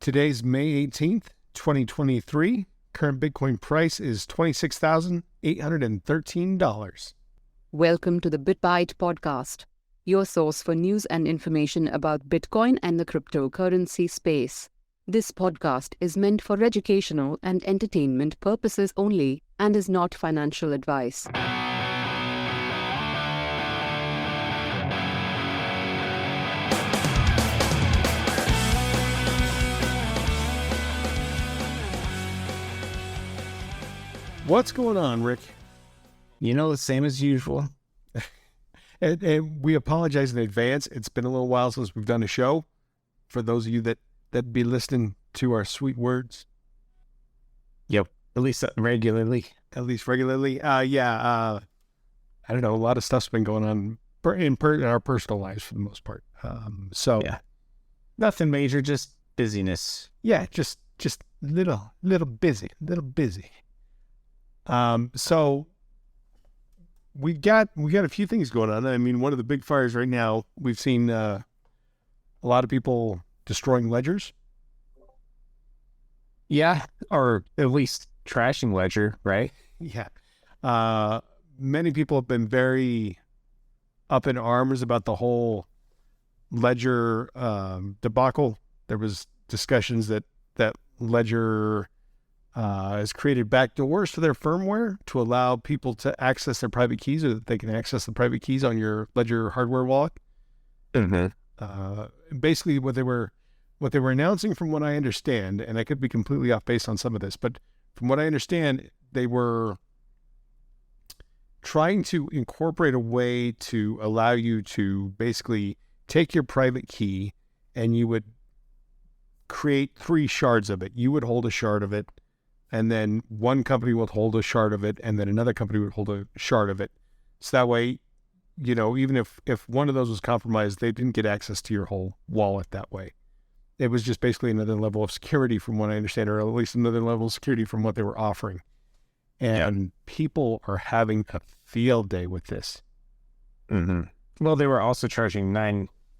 Today's May 18th, 2023. Current Bitcoin price is $26,813. Welcome to the BitBite podcast, your source for news and information about Bitcoin and the cryptocurrency space. This podcast is meant for educational and entertainment purposes only and is not financial advice. What's going on, Rick? The same as usual. And we apologize in advance. It's been a little while since we've done a show. For those of you that be listening to our sweet words. Yep, at least regularly. I don't know. A lot of stuff's been going on in our personal lives for the most part. Yeah, nothing major, just busyness. Yeah, just little busy. So we got a few things going on. I mean, one of the big fires right now, we've seen a lot of people destroying ledgers. Yeah, or at least trashing ledger, right? Yeah. Many people have been very up in arms about the whole ledger debacle. There was discussions that ledger has created backdoors for their firmware to allow people to access their private keys, or that they can access the private keys on your Ledger hardware wallet. Mm-hmm. Basically, what they were announcing, from what I understand, and I could be completely off base on some of this, but from what I understand, they were trying to incorporate a way to allow you to basically take your private key and you would create 3 shards of it. You would hold a shard of it, and then one company would hold a shard of it, and then another company would hold a shard of it. So that way, even if one of those was compromised, they didn't get access to your whole wallet that way. It was just basically another level of security from what I understand, or at least another level of security from what they were offering. And people are having a field day with this. Mm-hmm. Well, they were also charging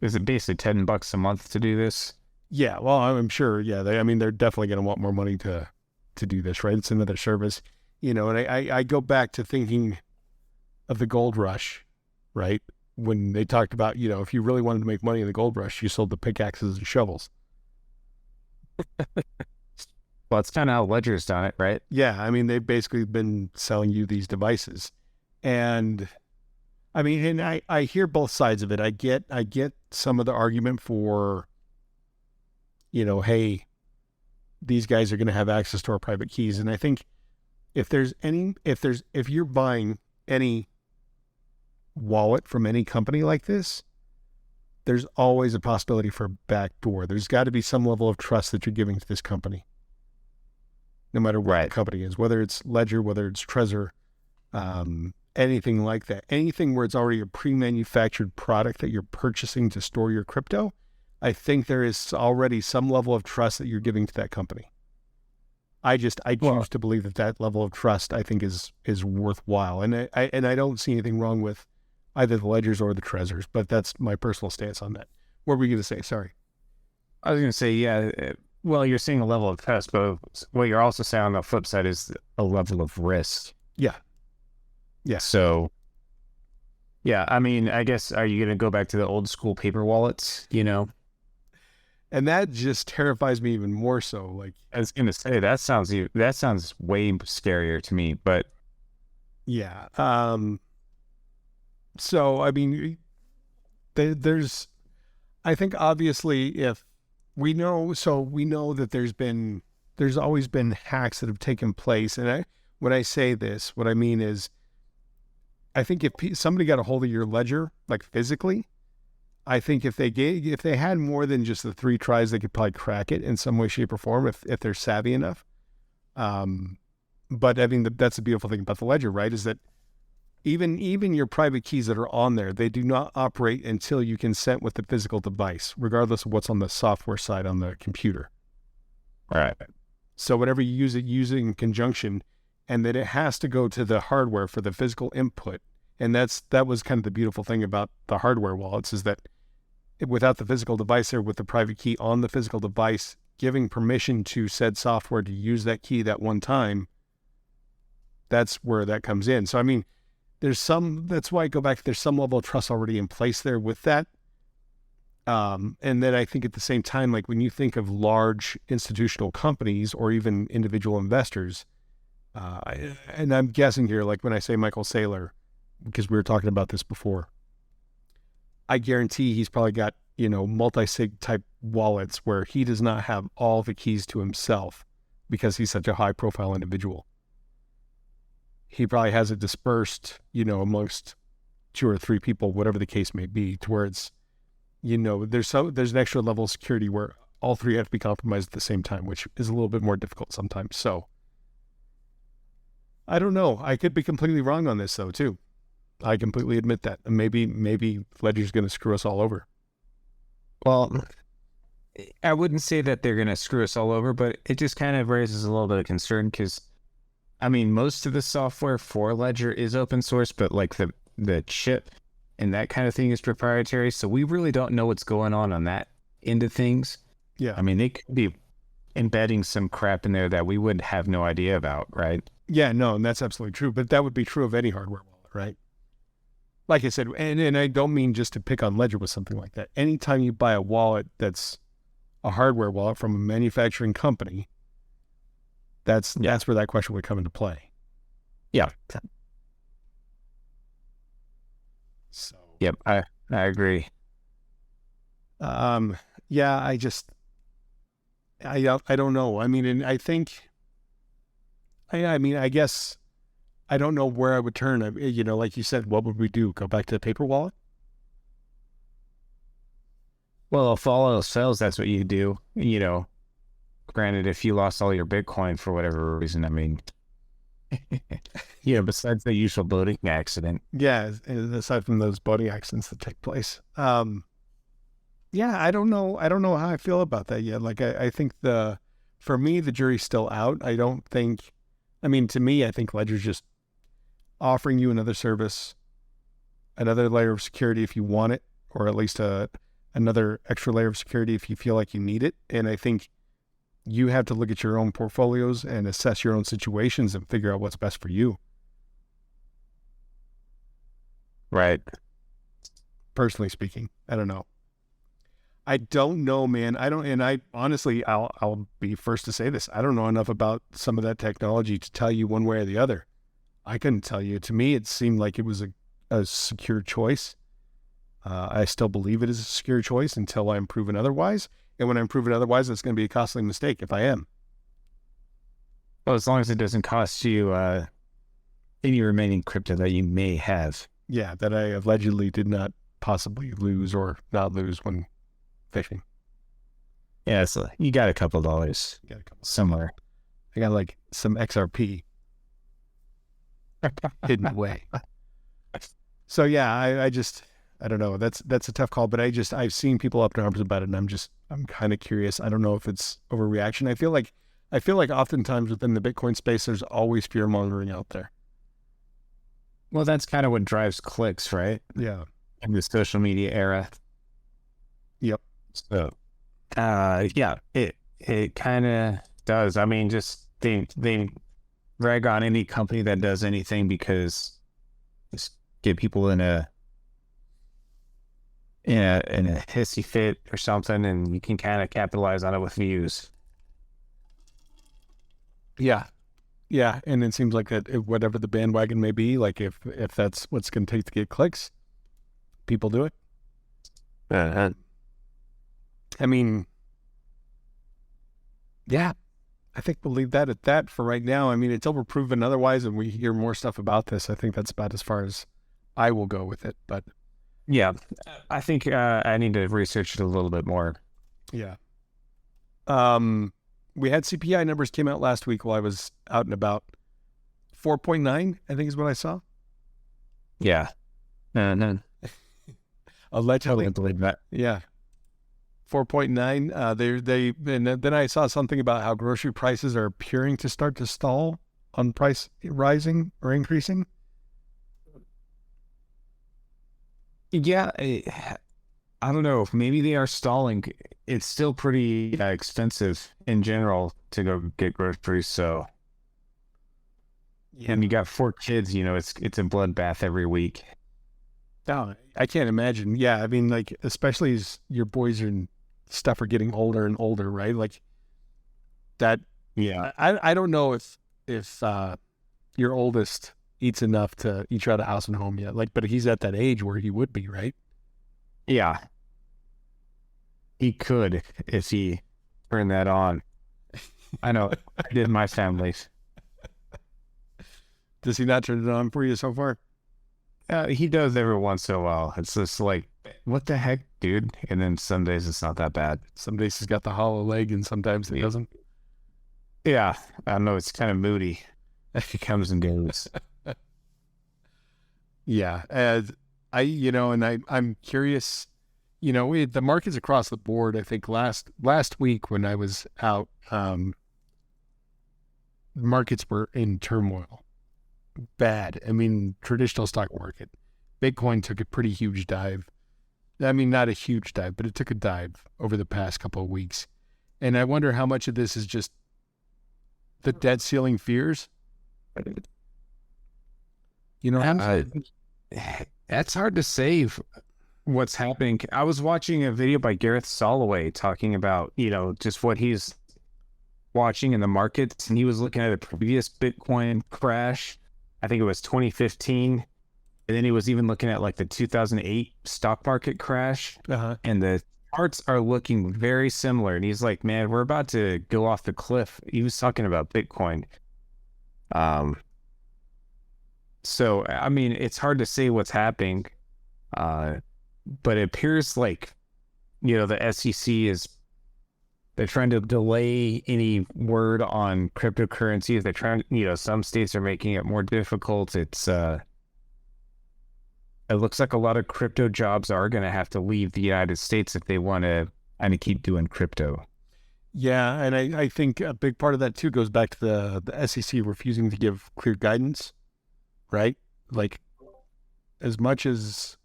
basically $10 a month to do this? Yeah, well, I'm sure. Yeah, they're definitely going to want more money to do this, right? It's another service, and I go back to thinking of the gold rush, right? When they talked about, if you really wanted to make money in the gold rush, you sold the pickaxes and shovels. Well, it's kind of how Ledger's done it, right? Yeah, they've basically been selling you these devices. And I hear both sides of it. I get some of the argument for, hey, these guys are going to have access to our private keys. And I think if you're buying any wallet from any company like this, there's always a possibility for a backdoor. There's got to be some level of trust that you're giving to this company, no matter what the company is, whether it's Ledger, whether it's Trezor, anything like that. Anything where it's already a pre-manufactured product that you're purchasing to store your crypto, I think there is already some level of trust that you're giving to that company. I choose to believe that level of trust, I think, is worthwhile. And I don't see anything wrong with either the Ledgers or the Trezors, but that's my personal stance on that. What were you going to say? Sorry. I was going to say, yeah, well, you're seeing a level of trust, but what you're also saying on the flip side is a level of risk. Yeah. Yeah. So, yeah, I guess, are you going to go back to the old school paper wallets, And that just terrifies me even more so. Like, I was going to say, that sounds way scarier to me, but. Yeah. So, there's, I think obviously if we know that there's always been hacks that have taken place. And when I say this, what I mean is, I think if somebody got a hold of your ledger, like physically, I think if they had more than just the 3 tries, they could probably crack it in some way, shape, or form if they're savvy enough. But that's the beautiful thing about the ledger, right? Is that even your private keys that are on there, they do not operate until you consent with the physical device, regardless of what's on the software side on the computer. All right. So whenever you use it in conjunction, and that it has to go to the hardware for the physical input. And that was kind of the beautiful thing about the hardware wallets, is that without the physical device there with the private key on the physical device, giving permission to said software to use that key that one time, that's where that comes in. So, I mean, that's why I go back, there's some level of trust already in place there with that. And then I think at the same time, like when you think of large institutional companies or even individual investors, and I'm guessing here, like when I say Michael Saylor, because we were talking about this before, I guarantee he's probably got, multi-sig type wallets where he does not have all the keys to himself because he's such a high profile individual. He probably has it dispersed, amongst 2 or 3 people, whatever the case may be, to where it's, there's an extra level of security where all 3 have to be compromised at the same time, which is a little bit more difficult sometimes. So I don't know. I could be completely wrong on this though, too. I completely admit that. Maybe Ledger's going to screw us all over. Well, I wouldn't say that they're going to screw us all over, but it just kind of raises a little bit of concern because, I mean, most of the software for Ledger is open source, but like the chip and that kind of thing is proprietary. So we really don't know what's going on that end of things. Yeah. I mean, they could be embedding some crap in there that we would have no idea about, right? Yeah, no, and that's absolutely true. But that would be true of any hardware wallet, right? Like I said, and I don't mean just to pick on Ledger with something like that. Anytime you buy a wallet that's a hardware wallet from a manufacturing company, that's where that question would come into play. Yeah. So. Yep, I agree. Yeah, I don't know. I mean, and I think, I guess I don't know where I would turn. Like you said, what would we do? Go back to the paper wallet? Well, if all else fails, that's what you do. Granted, if you lost all your Bitcoin for whatever reason, I mean, besides the usual boating accident. Yeah, aside from those boating accidents that take place. Yeah, I don't know how I feel about that yet. Like, I think for me, the jury's still out. To me, I think Ledger's just offering you another service, another layer of security if you want it, or at least another extra layer of security if you feel like you need it. And I think you have to look at your own portfolios and assess your own situations and figure out what's best for you. Right. Personally speaking, I don't know. I don't know, man. I'll be first to say this. I don't know enough about some of that technology to tell you one way or the other. I couldn't tell you. To me, it seemed like it was a secure choice. I still believe it is a secure choice until I'm proven otherwise. And when I'm proven otherwise, it's going to be a costly mistake if I am. Well, as long as it doesn't cost you any remaining crypto that you may have. Yeah, that I allegedly did not possibly lose or not lose when fishing. Yeah, so you got a couple dollars somewhere. I got like some XRP hidden away. So yeah, I don't know. That's a tough call, but I've seen people up in arms about it, and I'm kind of curious. I don't know if it's overreaction. I feel like oftentimes within the Bitcoin space, there's always fear mongering out there. Well, that's kind of what drives clicks, right? Yeah. In the social media era. Yep. So, yeah, it kind of does. I mean, just they drag on any company that does anything because just get people in a hissy fit or something, and you can kind of capitalize on it with views. Yeah. Yeah, and it seems like that whatever the bandwagon may be, like if that's what's going to take to get clicks, people do it. I mean, yeah, I think we'll leave that at that for right now. I mean, until we're proven otherwise and we hear more stuff about this, I think that's about as far as I will go with it. But yeah, I think I need to research it a little bit more. Yeah. We had CPI numbers came out last week while I was out and about. 4.9, I think is what I saw. Yeah. No. Allegedly. I believe that. Yeah. 4.9. And then I saw something about how grocery prices are appearing to start to stall on price rising or increasing. Yeah. I don't know. Maybe they are stalling. It's still pretty expensive in general to go get groceries. So, and you got 4 kids. It's a bloodbath every week. No, I can't imagine. Yeah, I mean, like, especially as your boys and stuff are getting older and older, right? Like that. Yeah. I don't know if your oldest eats enough to eat you out of house and home yet. Like, but he's at that age where he would be, right? Yeah. He could if he turned that on. I know. I did my family's. Does he not turn it on for you so far? He does every once in a while. It's just like, what the heck, dude? And then some days it's not that bad. Some days he's got the hollow leg, and sometimes he doesn't. Yeah, I don't know. It's kind of moody. He comes and goes. Yeah, I'm curious. The markets across the board. I think last week when I was out, markets were in turmoil. Bad. I mean, traditional stock market. Bitcoin took a pretty huge dive. I mean, not a huge dive, but it took a dive over the past couple of weeks. And I wonder how much of this is just the debt ceiling fears. That's hard to say what's happening. I was watching a video by Gareth Soloway talking about, just what he's watching in the markets. And he was looking at a previous Bitcoin crash. I think it was 2015. And then he was even looking at like the 2008 stock market crash. And the charts are looking very similar. And he's like, man, we're about to go off the cliff. He was talking about Bitcoin. So, I mean, it's hard to say what's happening. But it appears like, the SEC they're trying to delay any word on cryptocurrencies. They're trying, some states are making it more difficult. It looks like a lot of crypto jobs are going to have to leave the United States if they want to kind of keep doing crypto. Yeah, and I think a big part of that too goes back to the SEC refusing to give clear guidance, right? Like, as much as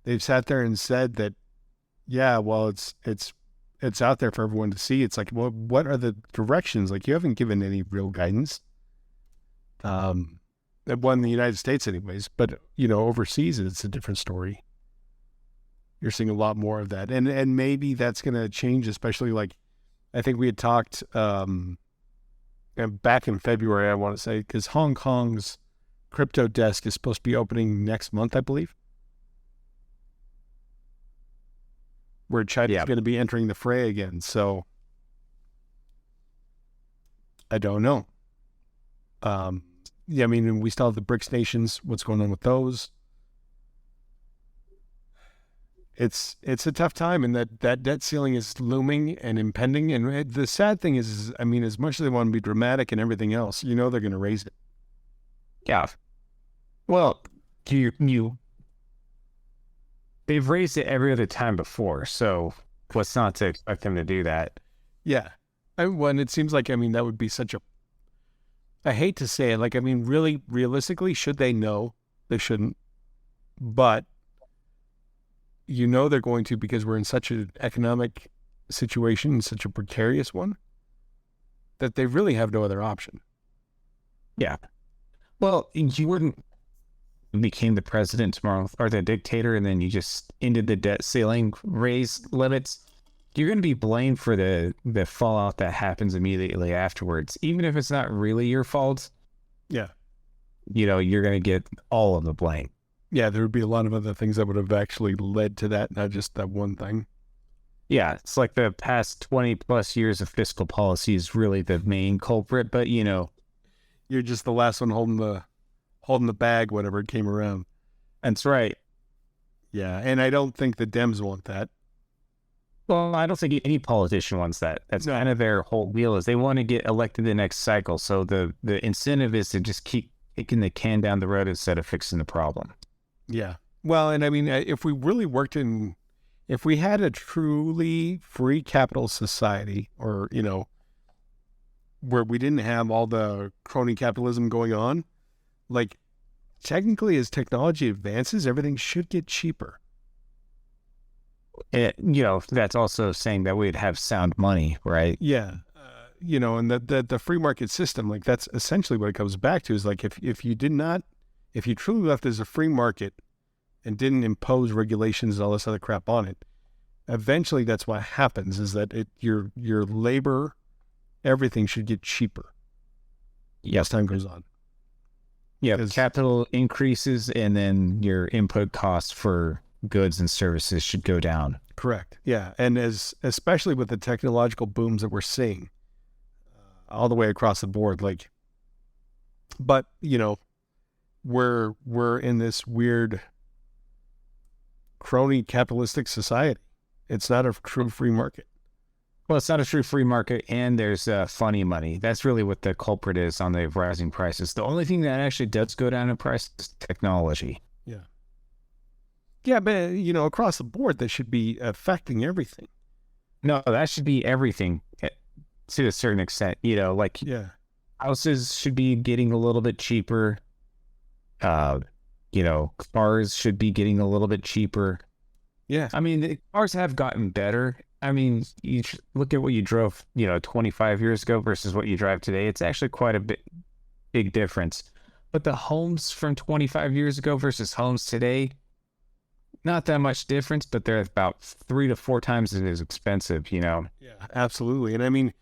they've sat there and said that, yeah, well, it's out there for everyone to see. It's like, well, what are the directions? Like, you haven't given any real guidance. That one in the United States anyways, but overseas it's a different story. You're seeing a lot more of that. And maybe that's going to change, especially like, I think we had talked back in February, I want to say, because Hong Kong's crypto desk is supposed to be opening next month, I believe. Where China's going to be entering the fray again. So I don't know. Yeah, I mean, we still have the BRICS nations. What's going on with those? It's a tough time, and that debt ceiling is looming and impending. And the sad thing is, I mean, as much as they want to be dramatic and everything else, they're going to raise it. Yeah. Well, they've raised it every other time before, so what's not to expect them to do that? Yeah. When it seems like, I mean, that would be such a, I hate to say it, like, I mean, really, realistically, should they know? They shouldn't. But they're going to, because we're in such an economic situation, such a precarious one, that they really have no other option. Yeah. Well, you wouldn't became the president tomorrow or the dictator, and then you just ended the debt ceiling, raise limits. You're going to be blamed for the fallout that happens immediately afterwards, even if it's not really your fault. Yeah. You're going to get all of the blame. Yeah, there would be a lot of other things that would have actually led to that, not just that one thing. Yeah, it's like the past 20 plus years of fiscal policy is really the main culprit, but you're just the last one holding the bag whenever it came around. That's right. Yeah, and I don't think the Dems want that. Well, I don't think any politician wants that. That's kind of their whole deal, is they want to get elected the next cycle. So the incentive is to just keep kicking the can down the road instead of fixing the problem. Yeah. Well, and I mean, if we really if we had a truly free capital society, or, where we didn't have all the crony capitalism going on, like, technically, as technology advances, everything should get cheaper. that's also saying that we'd have sound money, right? Yeah. And the free market system, like that's essentially what it comes back to is like if you truly left as a free market and didn't impose regulations and all this other crap on it, eventually that's what happens is that your labor, everything should get cheaper as time goes on. Yeah, 'Cause- capital increases and then your input costs for goods and services should go down. Correct. Yeah. And especially with the technological booms that we're seeing all the way across the board, but we're in this weird crony capitalistic society. It's not a true free market. Well, it's not a true free market, and there's funny money. That's really what the culprit is on the rising prices. The only thing that actually does go down in price is technology. Yeah. Yeah, but across the board, that should be affecting everything. No, that should be everything to a certain extent. Yeah. Houses should be getting a little bit cheaper. Cars should be getting a little bit cheaper. Yeah. I mean, the cars have gotten better. I mean, you look at what you drove, 25 years ago versus what you drive today. It's actually quite a big difference. But the homes from 25 years ago versus homes today, not that much difference, but they're about 3 to 4 times as expensive, Yeah, absolutely. And I mean,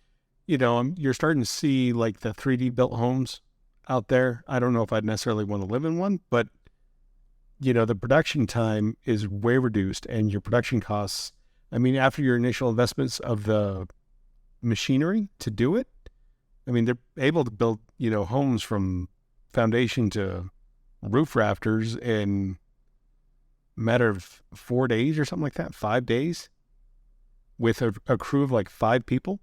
you're starting to see like the 3D built homes out there. I don't know if I'd necessarily want to live in one, but the production time is way reduced and your production costs, I mean, after your initial investments of the machinery to do it, I mean, they're able to build, homes from foundation to roof rafters in a matter of 4 days or something like that, 5 days with a crew of like 5 people.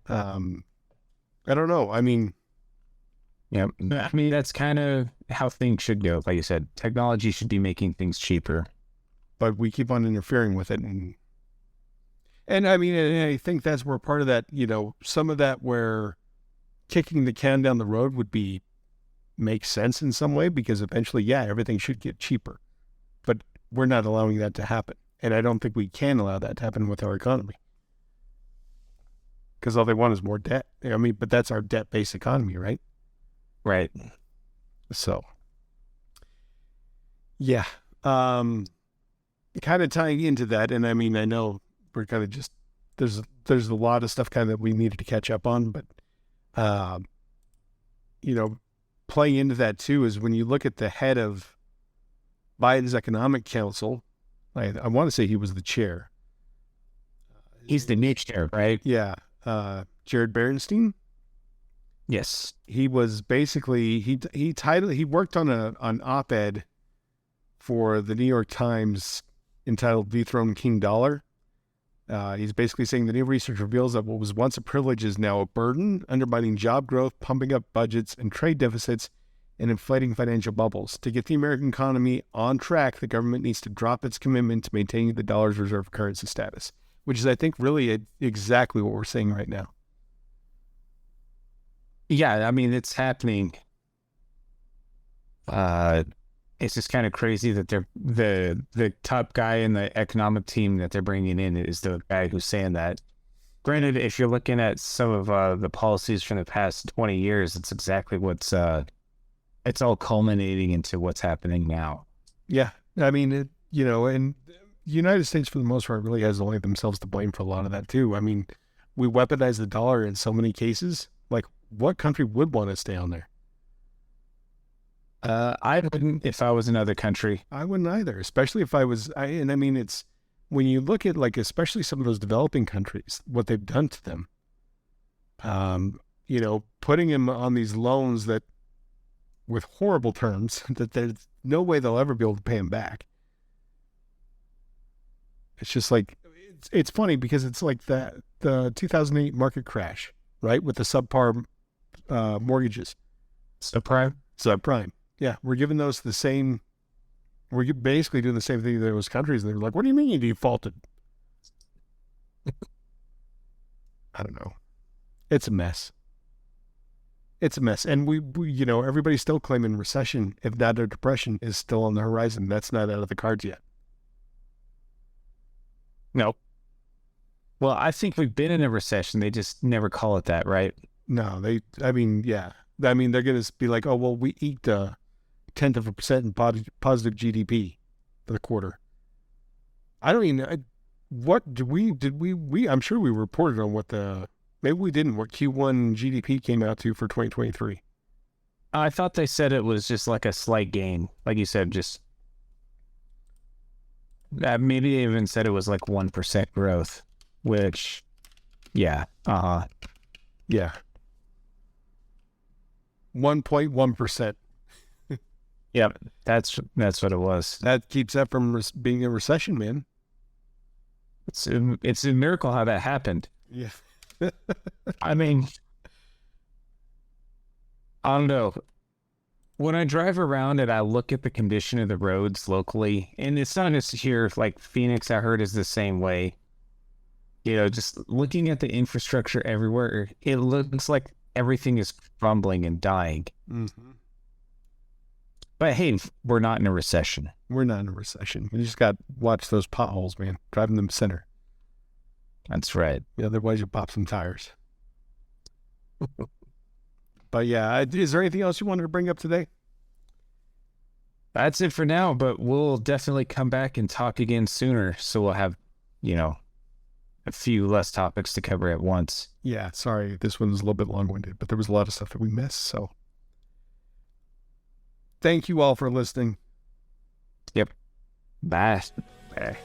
I don't know. I mean, yeah, I mean, that's kind of how things should go. Like you said, technology should be making things cheaper. But we keep on interfering with it. And I mean, I think that's where part of that, some of that where kicking the can down the road would make sense in some way because eventually, yeah, everything should get cheaper. But we're not allowing that to happen. And I don't think we can allow that to happen with our economy. Because all they want is more debt. I mean, but that's our debt-based economy, right? Right. So, yeah. Kind of tying into that, and I mean, I know we're kind of just there's a lot of stuff kind of that we needed to catch up on, but playing into that too is when you look at the head of Biden's Economic Council, I want to say he was the chair. He's the new chair, right? Yeah, Jared Berenstein. Yes. He was basically he worked on an op-ed for the New York Times entitled "Dethrone King Dollar." He's basically saying the new research reveals that what was once a privilege is now a burden, undermining job growth, pumping up budgets and trade deficits, and inflating financial bubbles. To get the American economy on track, the government needs to drop its commitment to maintaining the dollar's reserve currency status, which is, I think, really exactly what we're seeing right now. Yeah, I mean, it's happening. It's just kind of crazy that they're the top guy in the economic team that they're bringing in is the guy who's saying that. Granted, if you're looking at some of the policies from the past 20 years, it's exactly what's it's all culminating into what's happening now. Yeah, I mean, and the United States, for the most part, really has only themselves to blame for a lot of that too. I mean, we weaponize the dollar in so many cases. Like, what country would want to stay on there? I wouldn't if I was another country. I wouldn't either, especially if I was. And I mean, it's when you look at especially some of those developing countries, what they've done to them. Putting them on these loans that, with horrible terms, that there's no way they'll ever be able to pay them back. It's just like it's funny because it's like the 2008 market crash, right, with the subprime mortgages. Subprime. Yeah, we're giving those the same. We're basically doing the same thing to those countries, and they're like, "What do you mean you defaulted?" I don't know. It's a mess. It's a mess. And we everybody's still claiming recession, if not a depression, is still on the horizon. That's not out of the cards yet. No. Well, I think we've been in a recession. They just never call it that, right? No, yeah. They're going to be like, oh, well, we eked 0.1% in positive GDP for the quarter. I don't even, what did we, I'm sure we reported on what maybe we didn't, what Q1 GDP came out to for 2023. I thought they said it was just like a slight gain. Like you said, just, maybe they even said it was like 1% growth, which, yeah, Yeah. 1.1%. Yep, that's what it was. That keeps that from being a recession, man. It's a miracle how that happened. Yeah. I mean, I don't know. When I drive around and I look at the condition of the roads locally, and it's not just here, like Phoenix, I heard is the same way. Just looking at the infrastructure everywhere, it looks like everything is crumbling and dying. Mm-hmm. But hey, we're not in a recession. We're not in a recession. We just got to watch those potholes, man. Driving them center. That's right. Yeah, otherwise you pop some tires. But yeah, is there anything else you wanted to bring up today? That's it for now, but we'll definitely come back and talk again sooner. So we'll have, a few less topics to cover at once. Yeah, sorry. This one was a little bit long-winded, but there was a lot of stuff that we missed. So thank you all for listening. Yep. Bye. Bye.